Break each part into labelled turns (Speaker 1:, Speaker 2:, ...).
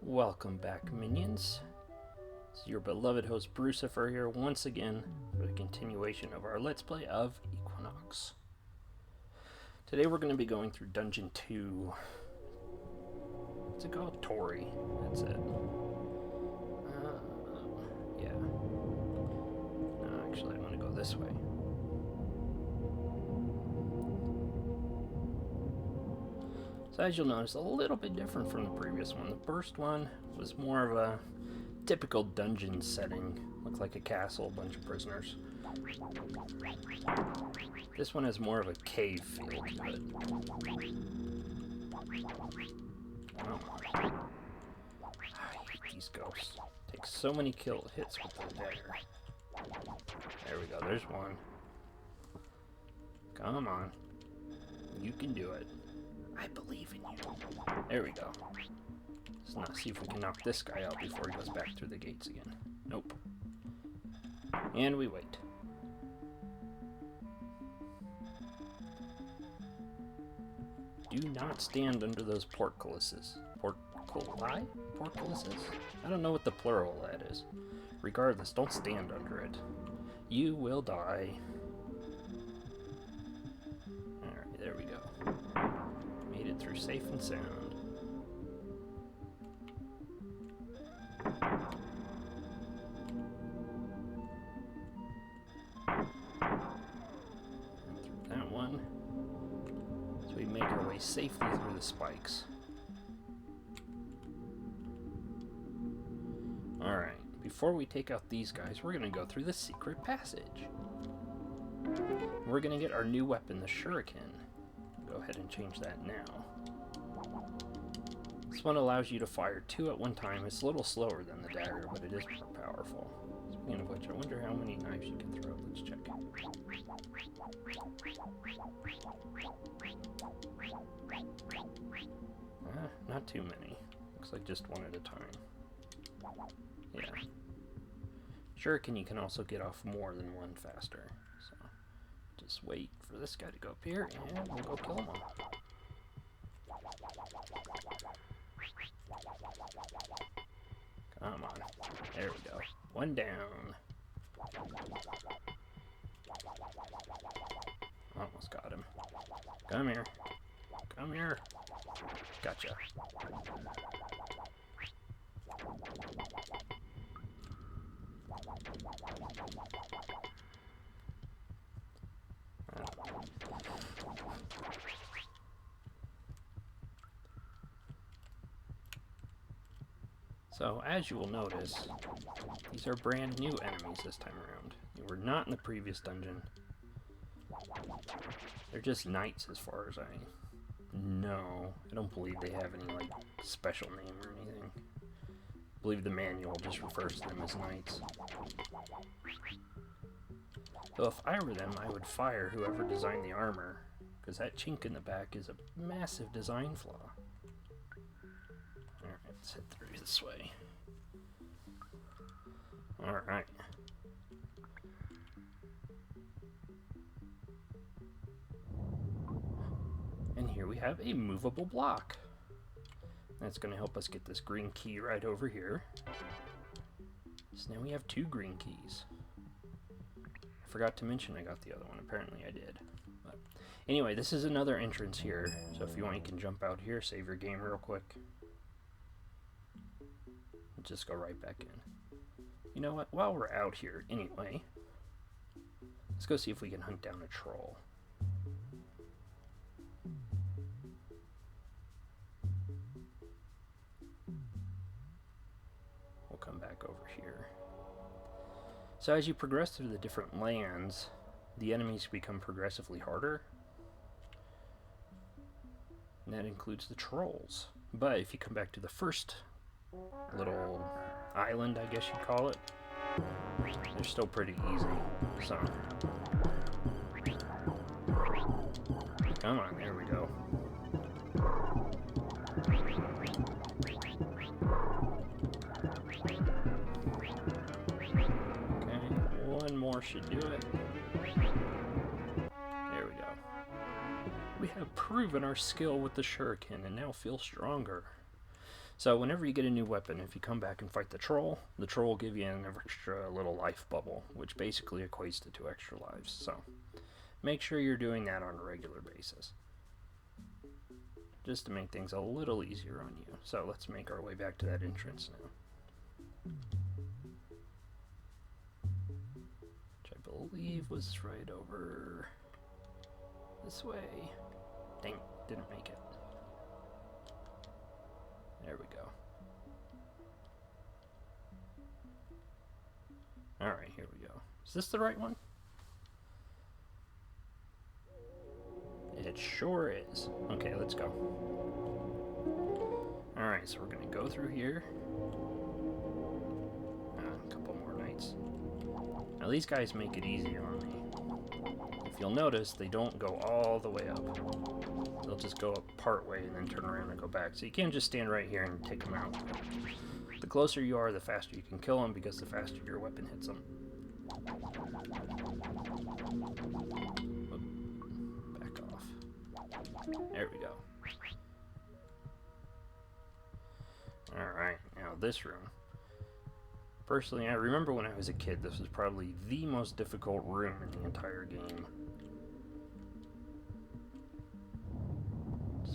Speaker 1: Welcome back, minions. It's your beloved host Brucifer here once again for the continuation of our Let's Play of Equinox. Today we're going to be going through Dungeon 2. What's it called? Tori. That's it. Yeah. No, actually I want to go this way. So as you'll notice, a little bit different from the previous one. The first one was more of a typical dungeon setting. Looked like a castle, a bunch of prisoners. This one has more of a cave feel to it. Oh. I hate these ghosts. Take so many hits with the dagger. There we go, there's one. Come on. You can do it. I believe in you. There we go. Let's not see if we can knock this guy out before he goes back through the gates again. Nope. And we wait. Do not stand under those portcullises. Portculli? Portcullises? I don't know what the plural of that is. Regardless, don't stand under it. You will die. Alright, there we go. Made it through safe and sound. And through that one. So we make our way safely through the spikes. Alright, before we take out these guys, we're going to go through the secret passage. We're going to get our new weapon, the shuriken. Go ahead and change that now. This one allows you to fire 2 at one time. It's a little slower than the dagger, but it is more powerful. Speaking of which, I wonder how many knives you can throw. Let's check. Not too many. Looks like just one at a time. Yeah. Shuriken, you can also get off more than one faster. So just wait for this guy to go up here, and we'll go kill him all. Come on. There we go. One down. Almost got him. Come here. Come here. Gotcha. So, as you will notice, these are brand new enemies this time around. They were not in the previous dungeon. They're just knights as far as I know. I don't believe they have any, like, special name or anything. I believe the manual just refers to them as knights. So if I were them, I would fire whoever designed the armor, because that chink in the back is a massive design flaw. Alright, let's head through this way. Alright. And here we have a movable block. That's going to help us get this green key right over here. So now we have 2 green keys. I forgot to mention I got the other one. Apparently I did. But anyway, this is another entrance here. So if you want, you can jump out here, save your game real quick. Just go right back in. You know what? While we're out here, anyway, let's go see if we can hunt down a troll. We'll come back over here. So as you progress through the different lands, the enemies become progressively harder. And that includes the trolls. But if you come back to the first little island, I guess you'd call it, they're still pretty easy. So come on, there we go. Okay, one more should do it. There we go. We have proven our skill with the shuriken and now feel stronger. So whenever you get a new weapon, if you come back and fight the troll will give you an extra little life bubble, which basically equates to 2 extra lives. So make sure you're doing that on a regular basis, just to make things a little easier on you. So let's make our way back to that entrance now, which I believe was right over this way. Dang, didn't make it. There we go. Alright, here we go. Is this the right one? It sure is. Okay, let's go. Alright, so we're gonna go through here. A couple more nights. Now these guys make it easy on me. If you'll notice, they don't go all the way up. They'll just go up part way and then turn around and go back. So you can't just stand right here and take them out. The closer you are, the faster you can kill them, because the faster your weapon hits them. Back off. There we go. Alright, now this room. Personally, I remember when I was a kid, this was probably the most difficult room in the entire game.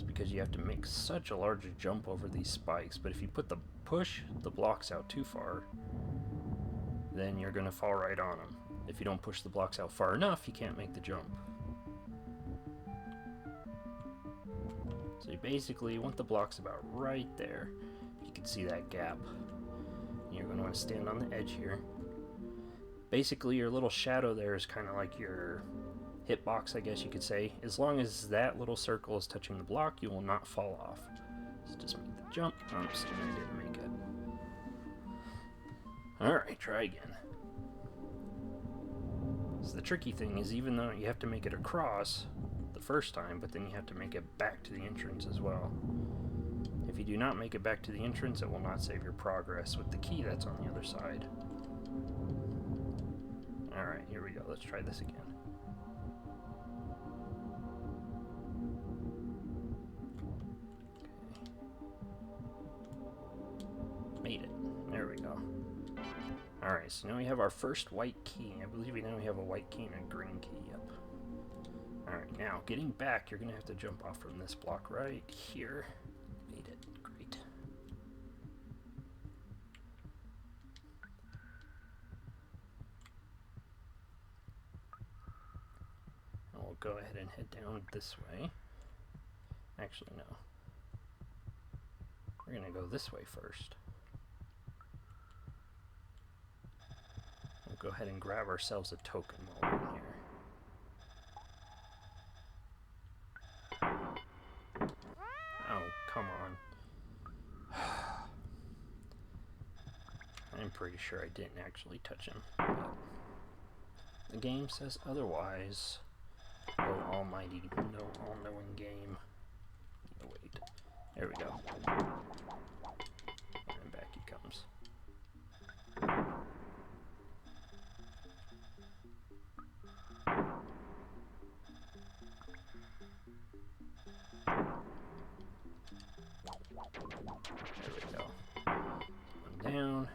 Speaker 1: Because you have to make such a large jump over these spikes, but if you push the blocks out too far, then you're going to fall right on them. If you don't push the blocks out far enough, you can't make the jump. So you basically want the blocks about right there. You can see that gap. You're going to want to stand on the edge here. Basically, your little shadow there is kind of like your hitbox, I guess you could say. As long as that little circle is touching the block, you will not fall off. So just make the jump. Oops, I didn't make it. Alright, try again. So the tricky thing is, even though you have to make it across the first time, but then you have to make it back to the entrance as well. If you do not make it back to the entrance, it will not save your progress with the key that's on the other side. Alright, here we go. Let's try this again. Made it. There we go. Alright, so now we have our first white key. I believe we now have a white key and a green key. Yep. Alright, now getting back, you're going to have to jump off from this block right here. Made it. Great. And we'll go ahead and head down this way. Actually, no. We're going to go this way first. We'll go ahead and grab ourselves a token while we're in here. Oh, come on. I'm pretty sure I didn't actually touch him. But the game says otherwise. Oh, almighty, no all-knowing game. Oh, wait. There we go. And back he comes. There we go. One down.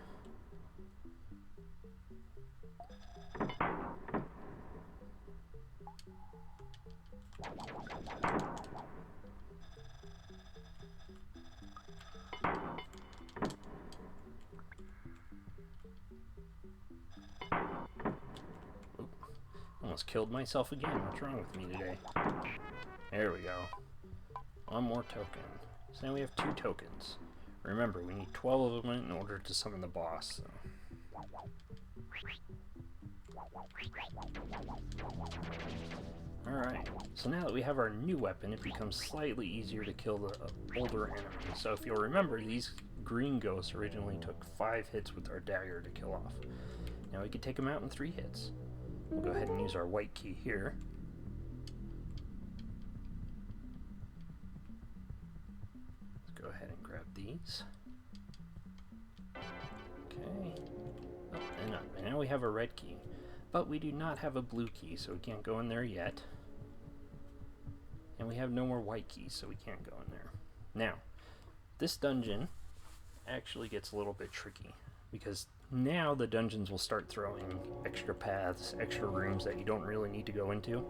Speaker 1: Oop. Almost killed myself again. What's wrong with me today? There we go. One more token. So now we have 2 tokens. Remember, we need 12 of them in order to summon the boss. So. Alright, so now that we have our new weapon, it becomes slightly easier to kill the older enemy. So if you'll remember, these green ghosts originally took 5 hits with our dagger to kill off. Now we can take them out in 3 hits. We'll go ahead and use our white key here. Let's go ahead and grab these. Okay. Up and up. And now we have a red key. But we do not have a blue key, so we can't go in there yet. And we have no more white keys, so we can't go in there. Now, this dungeon actually gets a little bit tricky, because now the dungeons will start throwing extra paths, extra rooms that you don't really need to go into.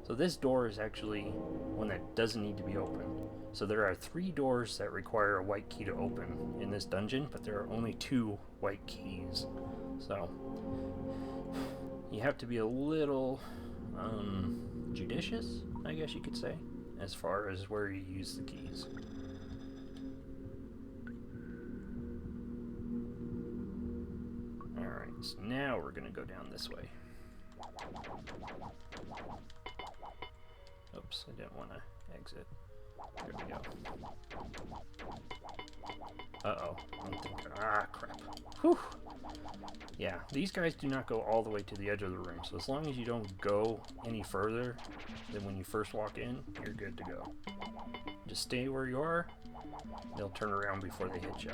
Speaker 1: So this door is actually one that doesn't need to be opened. So there are 3 doors that require a white key to open in this dungeon, but there are only 2 white keys. So you have to be a little judicious, I guess you could say, as far as where you use the keys. Alright, so now we're going to go down this way. Oops, I didn't want to exit. There we go. Uh-oh. Ah, crap. Whew. Yeah, these guys do not go all the way to the edge of the room, so as long as you don't go any further than when you first walk in, you're good to go. Just stay where you are. They'll turn around before they hit you.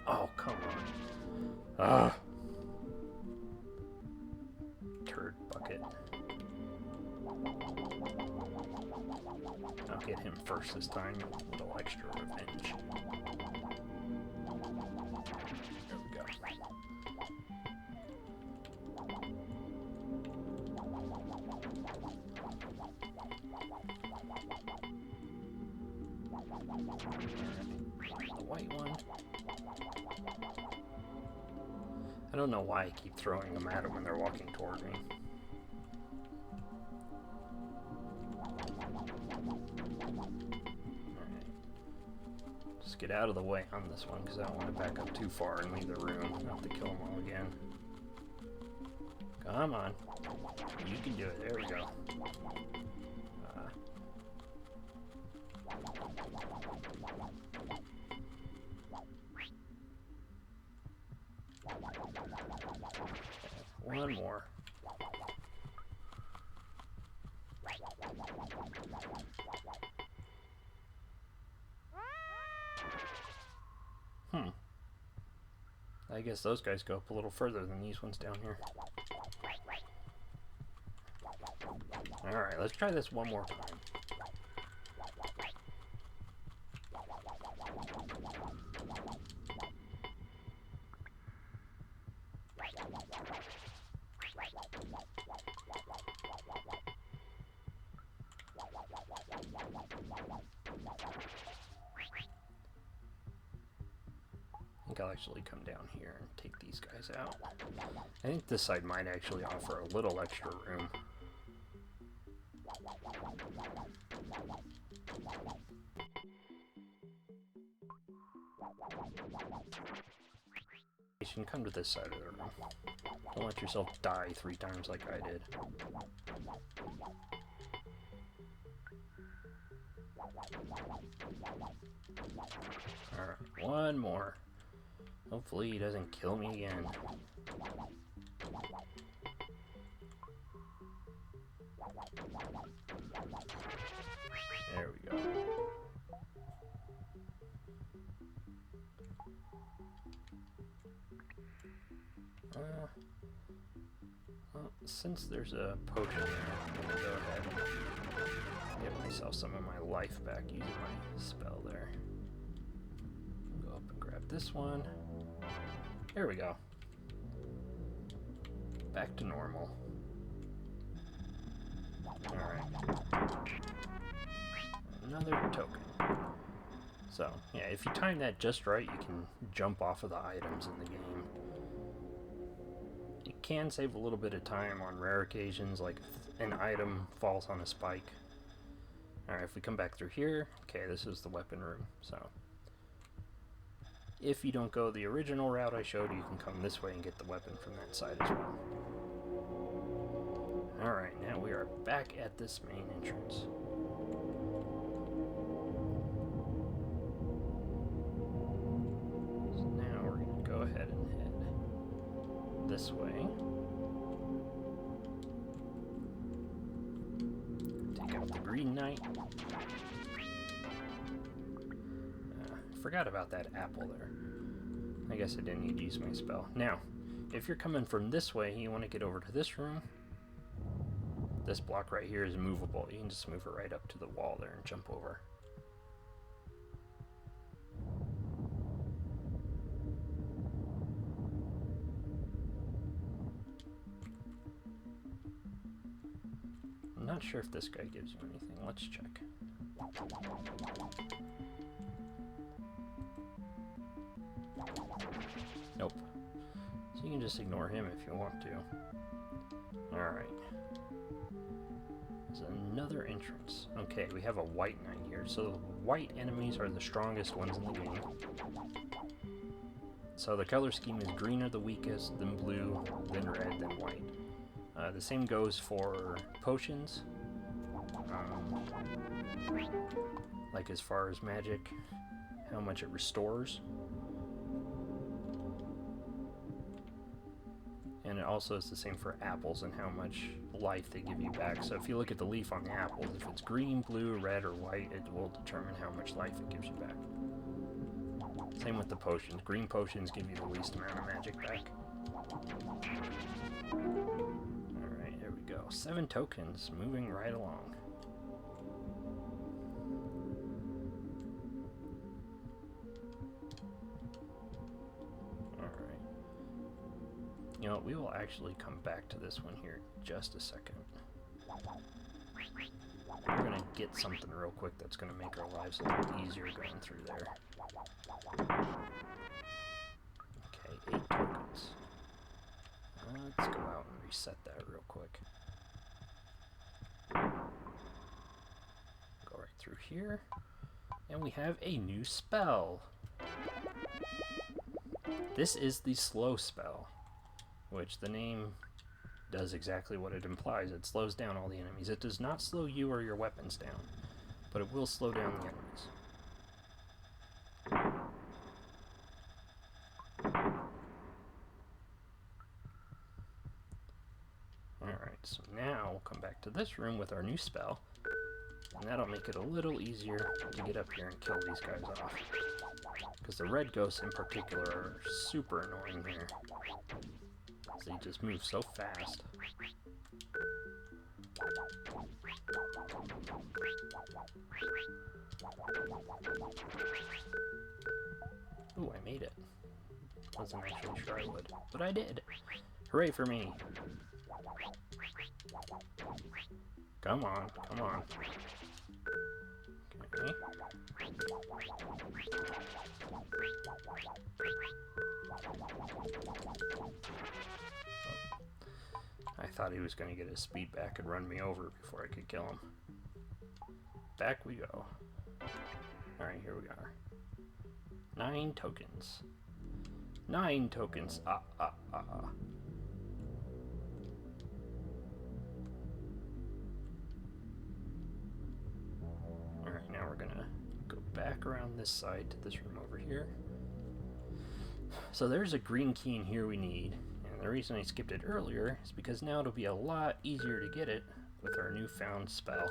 Speaker 1: Oh, come on. Ah. Turd bucket. I'll get him first this time. A little extra revenge. There we go. The white one. I don't know why I keep throwing them at them when they're walking toward me. Alright. Just get out of the way on this one, because I don't want to back up too far and leave the room. I'll have to kill them all again. Come on. You can do it. There we go. One more. I guess those guys go up a little further than these ones down here. Alright, let's try this one more time. I think I'll actually come down here and take these guys out. I think this side might actually offer a little extra room. You can come to this side of the room. Don't let yourself die 3 times like I did. Alright, one more. Hopefully he doesn't kill me again. There we go. Well, since there's a potion there, I'm gonna go ahead and get myself some of my life back using my spell there. Go up and grab this one. There we go. Back to normal. Alright. Another token. So, yeah, if you time that just right, you can jump off of the items in the game. It can save a little bit of time on rare occasions, like if an item falls on a spike. Alright, if we come back through here, okay, this is the weapon room, so. If you don't go the original route I showed, you can come this way and get the weapon from that side as well. Alright, now we are back at this main entrance. So now we're going to go ahead and head this way. Take out the Green Knight. Forgot about that apple there. I guess I didn't need to use my spell. Now, if you're coming from this way, you want to get over to this room. This block right here is movable. You can just move it right up to the wall there and jump over. I'm not sure if this guy gives you anything. Let's check. Nope. So you can just ignore him if you want to. Alright. There's another entrance. Okay, we have a white knight here. So the white enemies are the strongest ones in the game. So the color scheme is green are the weakest, then blue, then red, then white. The same goes for potions. Like as far as magic, how much it restores. And it also is the same for apples and how much life they give you back. So if you look at the leaf on the apples, if it's green, blue, red, or white, it will determine how much life it gives you back. Same with the potions. Green potions give you the least amount of magic back. Alright, there we go. 7 tokens, moving right along. Alright. You know, we will actually come back to this one here in just a second. We're going to get something real quick that's going to make our lives a little easier going through there. Okay, 8 tokens. Let's go out and reset that real quick. Go right through here. And we have a new spell. This is the slow spell, which the name does exactly what it implies. It slows down all the enemies. It does not slow you or your weapons down, but it will slow down the enemies. Alright, so now we'll come back to this room with our new spell, and that'll make it a little easier to get up here and kill these guys off. Because the red ghosts in particular are super annoying here. They just move so fast. Ooh, I made it. Wasn't actually sure I would, but I did. Hooray for me. Come on, come on. Okay. I thought he was going to get his speed back and run me over before I could kill him. Back we go. Alright, here we are. 9 tokens. 9 tokens. Alright, now we're going to go back around this side to this room over here. So there's a green key in here we need. The reason I skipped it earlier is because now it'll be a lot easier to get it with our newfound spell.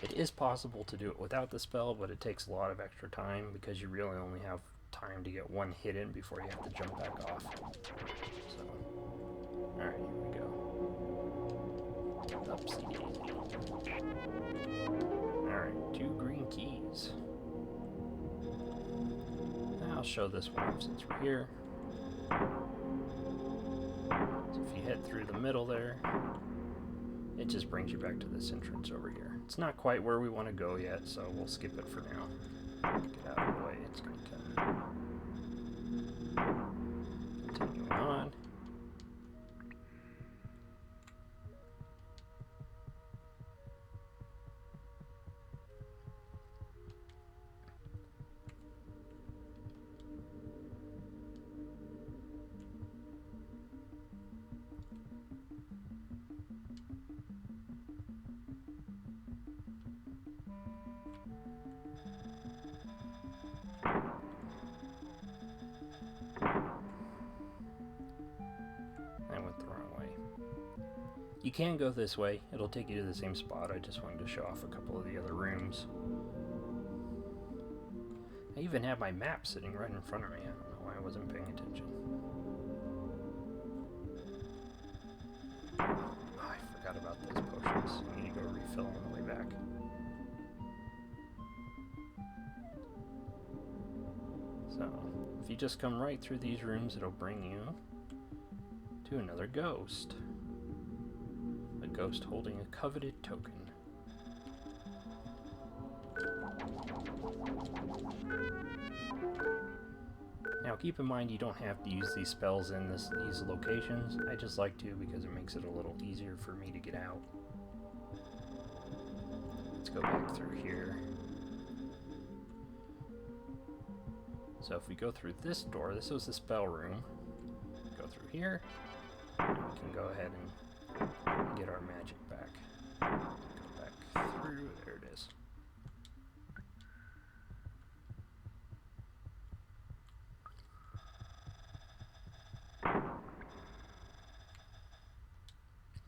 Speaker 1: It is possible to do it without the spell, but it takes a lot of extra time because you really only have time to get one hit in before you have to jump back off. So, alright, here we go. Upsie daisy. Alright, 2 green keys. I'll show this one since we're here. So if you head through the middle there, it just brings you back to this entrance over here. It's not quite where we want to go yet, so we'll skip it for now. Get out of the way, it's going to kill me. Continuing on. You can go this way. It'll take you to the same spot. I just wanted to show off a couple of the other rooms. I even have my map sitting right in front of me. I don't know why I wasn't paying attention. Oh, I forgot about those potions. I need to go refill on the way back. So, if you just come right through these rooms, it'll bring you to another ghost. A ghost holding a coveted token. Now keep in mind you don't have to use these spells in these locations. I just like to because it makes it a little easier for me to get out. Let's go back through here. So if we go through this door, this was the spell room. Go through here, and we can go ahead and get our magic back. Go back through, there it is.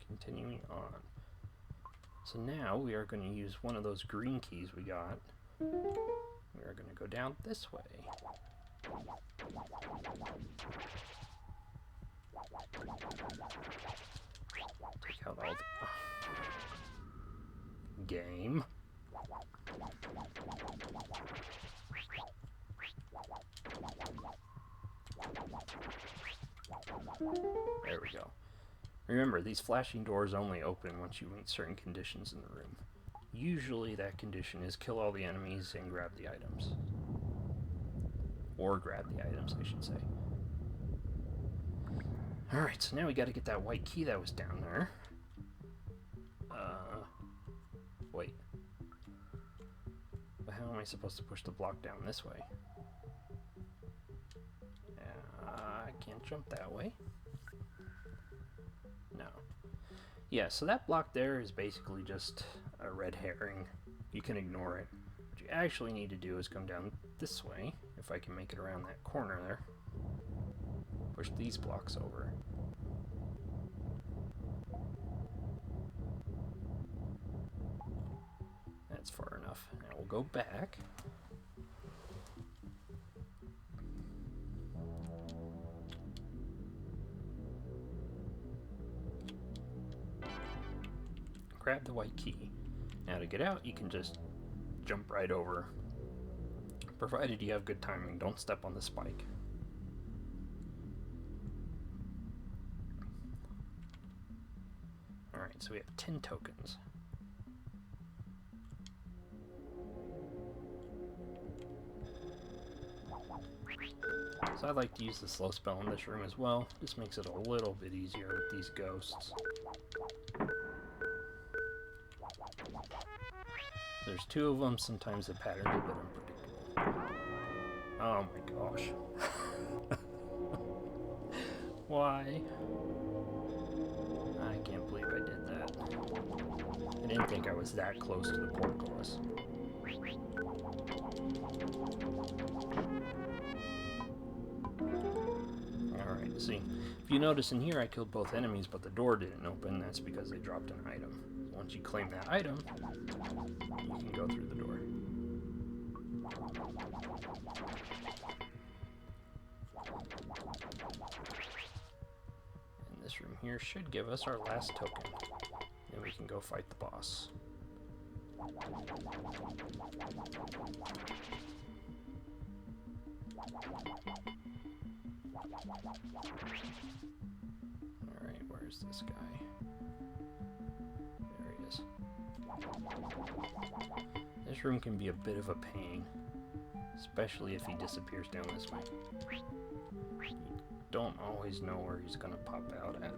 Speaker 1: Continuing on. So now we are going to use one of those green keys we got. We are going to go down this way. Take out all the... game. There we go. Remember, these flashing doors only open once you meet certain conditions in the room. Usually that condition is kill all the enemies and grab the items. Or grab the items, I should say. Alright, so now we gotta get that white key that was down there. Wait. But how am I supposed to push the block down this way? I can't jump that way. No. Yeah, so that block there is basically just a red herring. You can ignore it. What you actually need to do is come down this way, if I can make it around that corner there. Push these blocks over. That's far enough. Now we'll go back. Grab the white key. Now to get out, you can just jump right over. Provided you have good timing, don't step on the spike. Alright, so we have 10 tokens. So I like to use the slow spell in this room as well. Just makes it a little bit easier with these ghosts. There's 2 of them, sometimes the pattern's a bit unpredictable. Oh my gosh. Why? I can't believe I did that. I didn't think I was that close to the portcullis. Alright, see. If you notice in here I killed both enemies, but the door didn't open. That's because they dropped an item. Once you claim that item, you can go through the door. And this room here should give us our last token. Then we can go fight the boss. Alright, where's this guy? There he is. This room can be a bit of a pain, especially if he disappears down this way. You don't always know where he's gonna pop out at.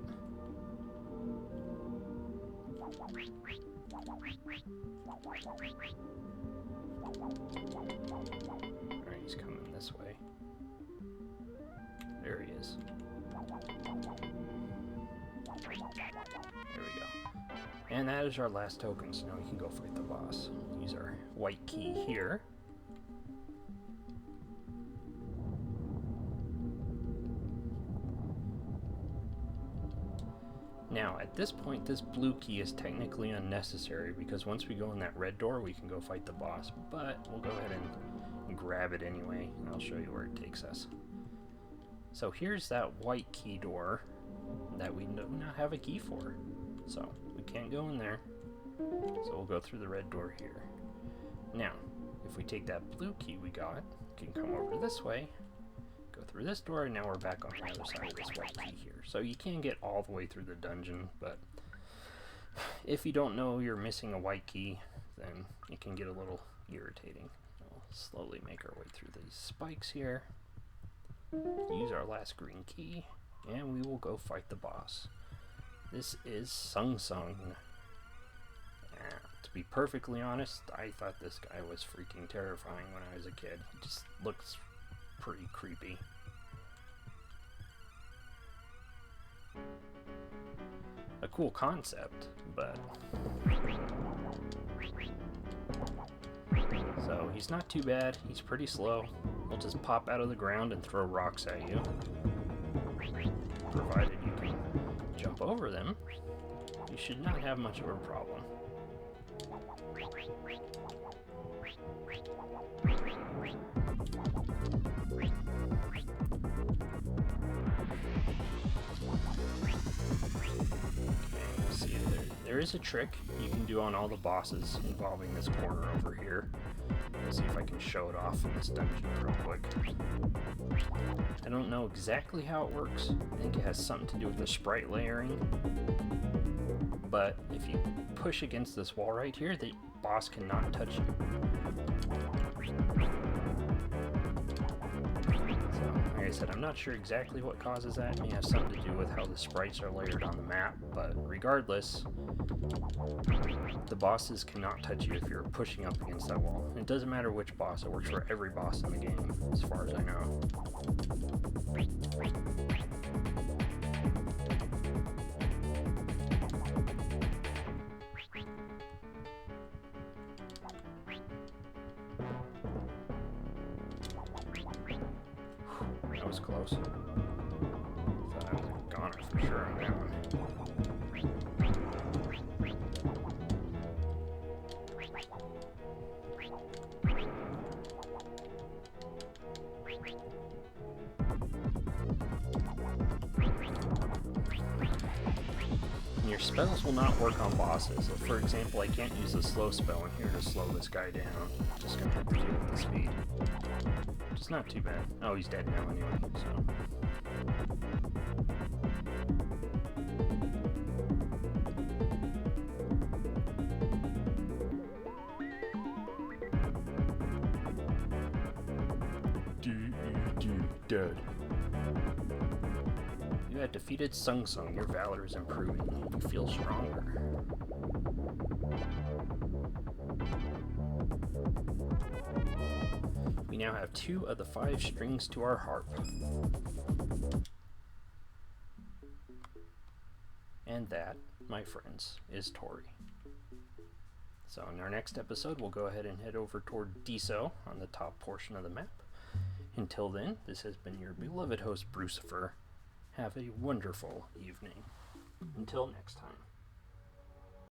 Speaker 1: Alright, he's coming this way. There he is. There we go. And that is our last token, so now we can go fight the boss. Use our white key here. Now, at this point, this blue key is technically unnecessary because once we go in that red door, we can go fight the boss. But we'll go ahead and grab it anyway, and I'll show you where it takes us. So here's that white key door that we do not have a key for. So we can't go in there. So we'll go through the red door here. Now, if we take that blue key we got, we can come over this way, go through this door, and now we're back on the other side of this white key here. So you can get all the way through the dungeon, but if you don't know you're missing a white key, then it can get a little irritating. We'll slowly make our way through these spikes here. Use our last green key, and we will go fight the boss. This is Sung Sung. To be perfectly honest, I thought this guy was freaking terrifying when I was a kid. He just looks pretty creepy. A cool concept, but... So, he's not too bad. He's pretty slow. He'll just pop out of the ground and throw rocks at you. Provided you can jump over them, you should not have much of a problem. See, there is a trick you can do on all the bosses involving this corner over here. Let's see if I can show it off in this dungeon real quick. I don't know exactly how it works. I think it has something to do with the sprite layering. But if you push against this wall right here, the boss cannot touch you. Like I said, I'm not sure exactly what causes that. It may have something to do with how the sprites are layered on the map, but regardless, the bosses cannot touch you if you're pushing up against that wall. It doesn't matter which boss, it works for every boss in the game, as far as I know. That was close. Thought I was a goner for sure on that one. And your spells will not work on bosses. So for example, I can't use the slow spell in here to slow this guy down. I'm just gonna have to deal with the speed. Which is not too bad. Oh, he's dead now anyway, so. Dead. You have defeated Sung Sung. Your valor is improving. You feel stronger. We now have 2 of the 5 strings to our harp. And that, my friends, is Tori. So in our next episode, we'll go ahead and head over toward Deso on the top portion of the map. Until then, this has been your beloved host, Brucifer. Have a wonderful evening. Until next time.